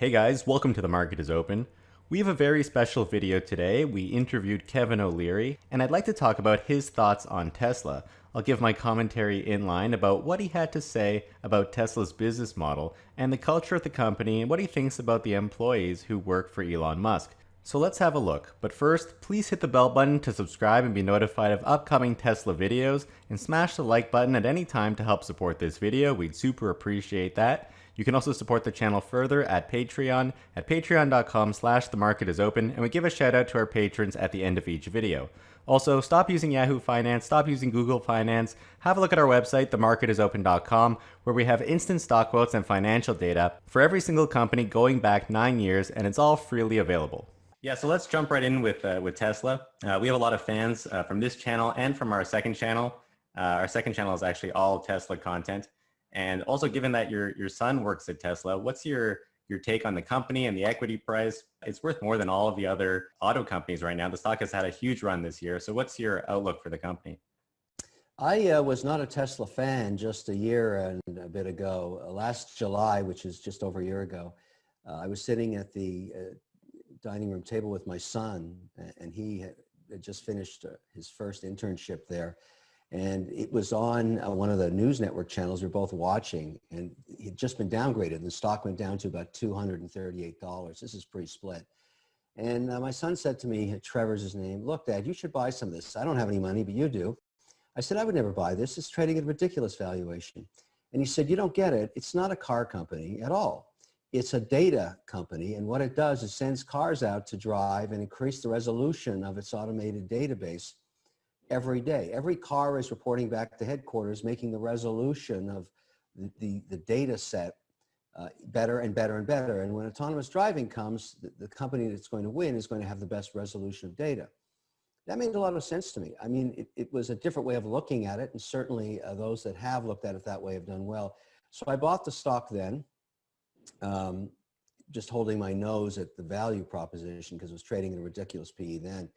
Hey guys, welcome to The Market is Open. We have a very special video today. We interviewed Kevin O'Leary, and I'd like to talk about his thoughts on Tesla. I'll give my commentary in line about what he had to say about Tesla's business model and the culture of the company and what he thinks about the employees who work for Elon Musk. So let's have a look. But first, please hit the bell button to subscribe and be notified of upcoming Tesla videos, and smash the like button at any time to help support this video. We'd super appreciate that. You can also support the channel further at Patreon at patreon.com/themarketisopen, and we give a shout out to our patrons at the end of each video. Also, stop using Yahoo Finance, stop using Google Finance. Have a look at our website, themarketisopen.com, where we have instant stock quotes and financial data for every single company going back 9 years, and it's all freely available. Yeah, so let's jump right in with Tesla. We have a lot of fans from this channel and from our second channel. Our second channel is actually all Tesla content. And also, given that your son works at Tesla, what's your take on the company and the equity price? It's worth more than all of the other auto companies right now. The stock has had a huge run this year. So what's your outlook for the company? I was not a Tesla fan just a year and a bit ago. Last July, which is just over a year ago, I was sitting at the dining room table with my son, and he had just finished his first internship there. And it was on one of the news network channels we were both watching, and he'd just been downgraded, and the stock went down to about $238. This is pretty split. And my son said to me, Trevor's his name, "Look, Dad, you should buy some of this. I don't have any money, but you do." I said, "I would never buy this. It's trading at a ridiculous valuation." And he said, "You don't get it. It's not a car company at all. It's a data company, and what it does is sends cars out to drive and increase the resolution of its automated database every day. Every car is reporting back to headquarters, making the resolution of the data set better and better and better. And when autonomous driving comes, the company that's going to win is going to have the best resolution of data." That made a lot of sense to me. I mean, it was a different way of looking at it, and certainly those that have looked at it that way have done well. So I bought the stock then, just holding my nose at the value proposition because it was trading at a ridiculous PE then.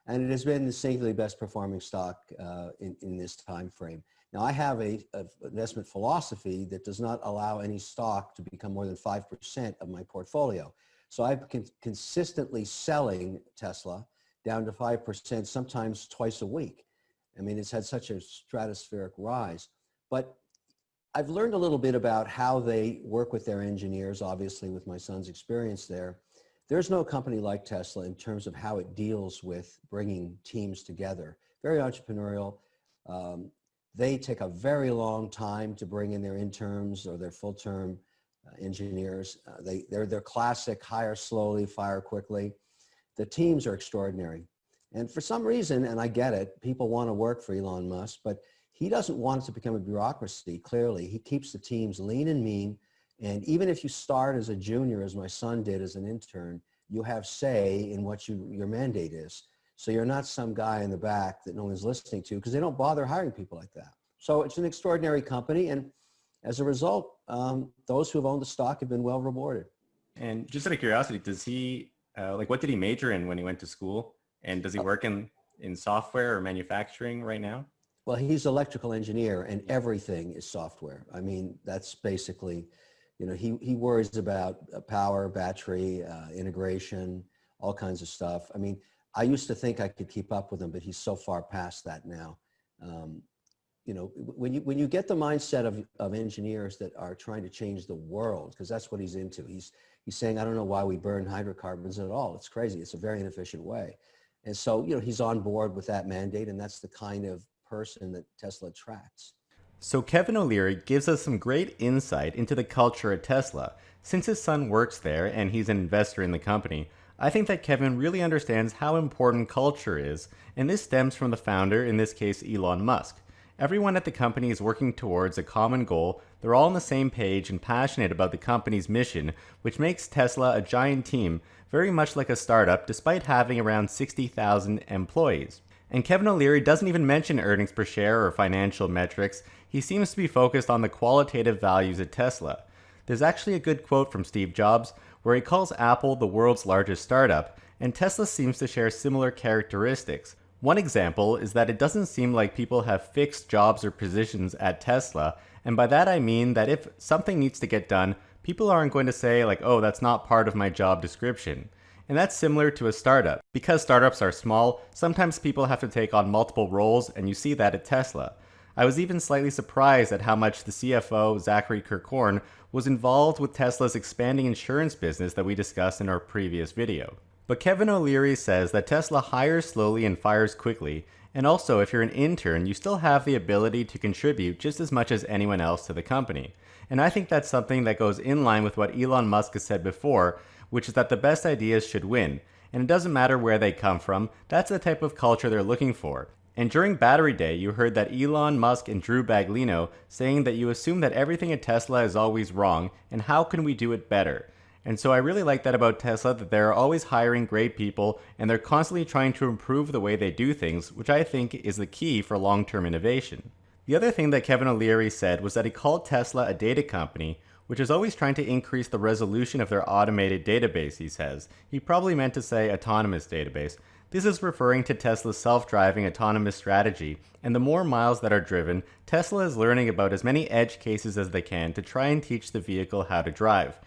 And it has been the singularly best performing stock in this time frame. Now, I have a investment philosophy that does not allow any stock to become more than 5% of my portfolio. So I've been consistently selling Tesla down to 5%, sometimes twice a week. I mean, it's had such a stratospheric rise. But I've learned a little bit about how they work with their engineers, obviously with my son's experience there. There's no company like Tesla in terms of how it deals with bringing teams together. Very entrepreneurial. They take a very long time to bring in their interns or their full-term engineers. They're classic hire slowly, fire quickly. The teams are extraordinary. And for some reason, and I get it, people want to work for Elon Musk, but he doesn't want it to become a bureaucracy, clearly. He keeps the teams lean and mean. And even if you start as a junior, as my son did as an intern, you have say in what your mandate is. So you're not some guy in the back that no one's listening to, because they don't bother hiring people like that. So it's an extraordinary company. And as a result, those who have owned the stock have been well rewarded. And just out of curiosity, does he, what did he major in when he went to school? And does he work in software or manufacturing right now? Well, he's an electrical engineer, and everything is software. I mean, that's basically... he worries about power, battery, integration, all kinds of stuff. I mean, I used to think I could keep up with him, but he's so far past that now. When you get the mindset of engineers that are trying to change the world, because that's what he's into. He's saying, I don't know why we burn hydrocarbons at all. It's crazy. It's a very inefficient way. And so, he's on board with that mandate, and that's the kind of person that Tesla attracts. So Kevin O'Leary gives us some great insight into the culture at Tesla. Since his son works there and he's an investor in the company, I think that Kevin really understands how important culture is, and this stems from the founder, in this case Elon Musk. Everyone at the company is working towards a common goal. They're all on the same page and passionate about the company's mission, which makes Tesla a giant team, very much like a startup, despite having around 60,000 employees. And Kevin O'Leary doesn't even mention earnings per share or financial metrics. He seems to be focused on the qualitative values at Tesla. There's actually a good quote from Steve Jobs where he calls Apple the world's largest startup, and Tesla seems to share similar characteristics. One example is that it doesn't seem like people have fixed jobs or positions at Tesla, and by that I mean that if something needs to get done, people aren't going to say like, oh, that's not part of my job description. And that's similar to a startup. Because startups are small, sometimes people have to take on multiple roles, and you see that at Tesla. I was even slightly surprised at how much the CFO, Zachary Kirkhorn, was involved with Tesla's expanding insurance business that we discussed in our previous video. But Kevin O'Leary says that Tesla hires slowly and fires quickly, and also if you're an intern, you still have the ability to contribute just as much as anyone else to the company. And I think that's something that goes in line with what Elon Musk has said before, which is that the best ideas should win. And it doesn't matter where they come from, that's the type of culture they're looking for. And during Battery Day, you heard that Elon Musk and Drew Baglino saying that you assume that everything at Tesla is always wrong, and how can we do it better? And so I really like that about Tesla, that they're always hiring great people, and they're constantly trying to improve the way they do things, which I think is the key for long-term innovation. The other thing that Kevin O'Leary said was that he called Tesla a data company, which is always trying to increase the resolution of their automated database, he says. He probably meant to say autonomous database. This is referring to Tesla's self-driving autonomous strategy, and the more miles that are driven, Tesla is learning about as many edge cases as they can to try and teach the vehicle how to drive.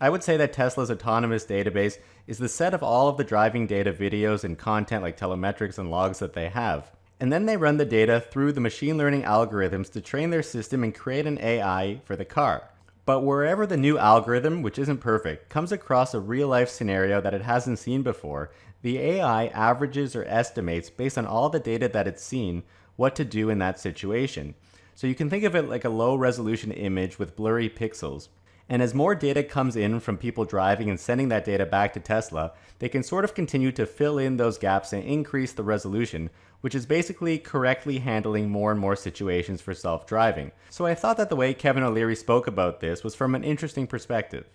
I would say that Tesla's autonomous database is the set of all of the driving data videos and content like telemetrics and logs that they have. And then they run the data through the machine learning algorithms to train their system and create an AI for the car. But wherever the new algorithm, which isn't perfect, comes across a real-life scenario that it hasn't seen before, the AI averages or estimates based on all the data that it's seen what to do in that situation. So you can think of it like a low-resolution image with blurry pixels. And as more data comes in from people driving and sending that data back to Tesla, they can sort of continue to fill in those gaps and increase the resolution, which is basically correctly handling more and more situations for self-driving. So I thought that the way Kevin O'Leary spoke about this was from an interesting perspective.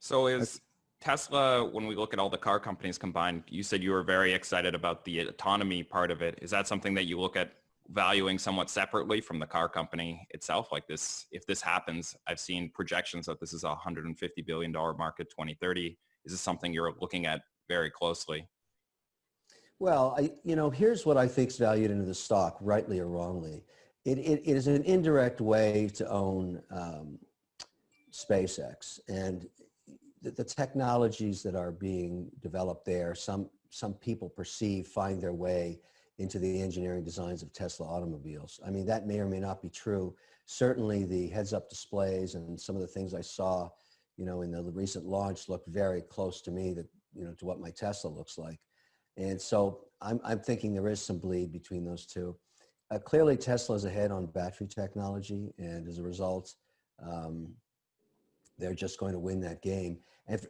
So is Tesla, when we look at all the car companies combined, you said you were very excited about the autonomy part of it. Is that something that you look at valuing somewhat separately from the car company itself? Like this, if this happens, I've seen projections that this is a $150 billion market 2030. Is this something you're looking at very closely? Well, here's what I think is valued into the stock, rightly or wrongly. It is an indirect way to own SpaceX, and the technologies that are being developed there, some people find their way into the engineering designs of Tesla automobiles. I mean, that may or may not be true. Certainly the heads-up displays and some of the things I saw, in the recent launch looked very close to me, to what my Tesla looks like. And so I'm thinking there is some bleed between those two. Clearly Tesla's ahead on battery technology, and as a result, they're just going to win that game.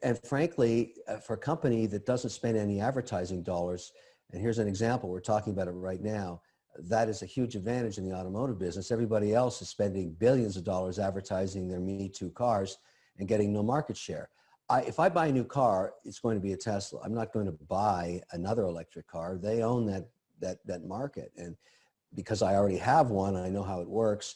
And frankly, for a company that doesn't spend any advertising dollars, and here's an example, we're talking about it right now, that is a huge advantage in the automotive business. Everybody else is spending billions of dollars advertising their Me Too cars and getting no market share. If I buy a new car, it's going to be a Tesla. I'm not going to buy another electric car. They own that market. And because I already have one, I know how it works.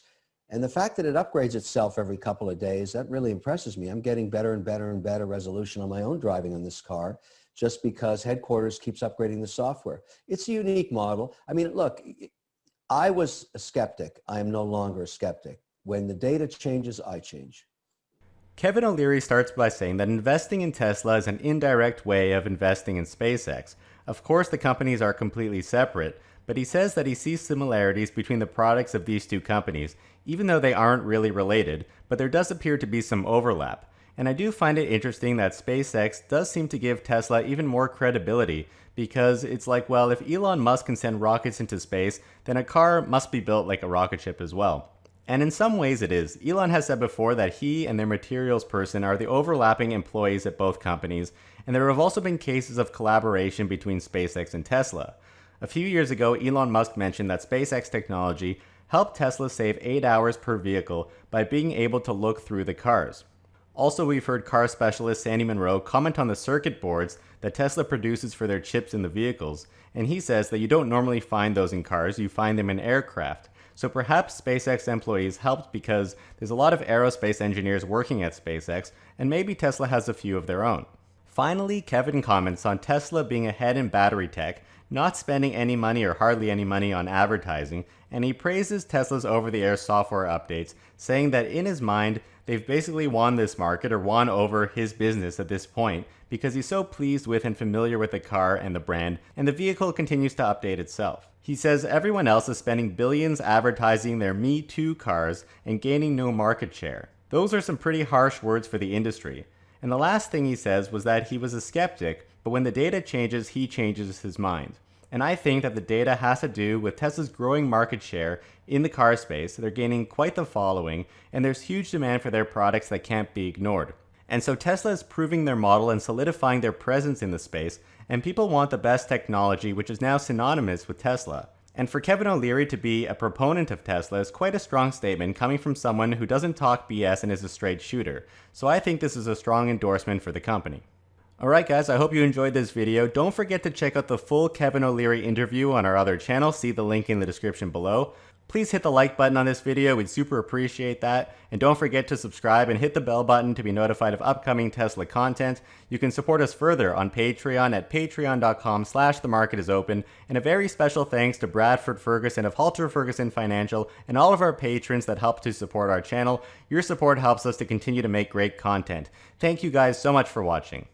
And the fact that it upgrades itself every couple of days, that really impresses me. I'm getting better and better and better resolution on my own driving on this car, just because headquarters keeps upgrading the software. It's a unique model. I mean, look, I was a skeptic. I am no longer a skeptic. When the data changes, I change. Kevin O'Leary starts by saying that investing in Tesla is an indirect way of investing in SpaceX. Of course, the companies are completely separate, but he says that he sees similarities between the products of these two companies, even though they aren't really related, but there does appear to be some overlap. And I do find it interesting that SpaceX does seem to give Tesla even more credibility, because it's like, well, if Elon Musk can send rockets into space, then a car must be built like a rocket ship as well. And in some ways it is. Elon has said before that he and their materials person are the overlapping employees at both companies, and there have also been cases of collaboration between SpaceX and Tesla. A few years ago, Elon Musk mentioned that SpaceX technology helped Tesla save 8 hours per vehicle by being able to look through the cars. Also, we've heard car specialist Sandy Monroe comment on the circuit boards that Tesla produces for their chips in the vehicles, and he says that you don't normally find those in cars, you find them in aircraft. So perhaps SpaceX employees helped because there's a lot of aerospace engineers working at SpaceX, and maybe Tesla has a few of their own. Finally, Kevin comments on Tesla being ahead in battery tech, not spending any money or hardly any money on advertising, and he praises Tesla's over-the-air software updates, saying that in his mind, they've basically won this market or won over his business at this point because he's so pleased with and familiar with the car and the brand, and the vehicle continues to update itself. He says everyone else is spending billions advertising their Me Too cars and gaining no market share. Those are some pretty harsh words for the industry. And the last thing he says was that he was a skeptic, but when the data changes, he changes his mind. And I think that the data has to do with Tesla's growing market share in the car space. They're gaining quite the following, and there's huge demand for their products that can't be ignored. And so Tesla is proving their model and solidifying their presence in the space, and people want the best technology, which is now synonymous with Tesla. And for Kevin O'Leary to be a proponent of Tesla is quite a strong statement coming from someone who doesn't talk BS and is a straight shooter. So I think this is a strong endorsement for the company. Alright guys, I hope you enjoyed this video. Don't forget to check out the full Kevin O'Leary interview on our other channel. See the link in the description below. Please hit the like button on this video. We'd super appreciate that. And don't forget to subscribe and hit the bell button to be notified of upcoming Tesla content. You can support us further on Patreon at patreon.com/themarketisopen. And a very special thanks to Bradford Ferguson of Halter Ferguson Financial and all of our patrons that help to support our channel. Your support helps us to continue to make great content. Thank you guys so much for watching.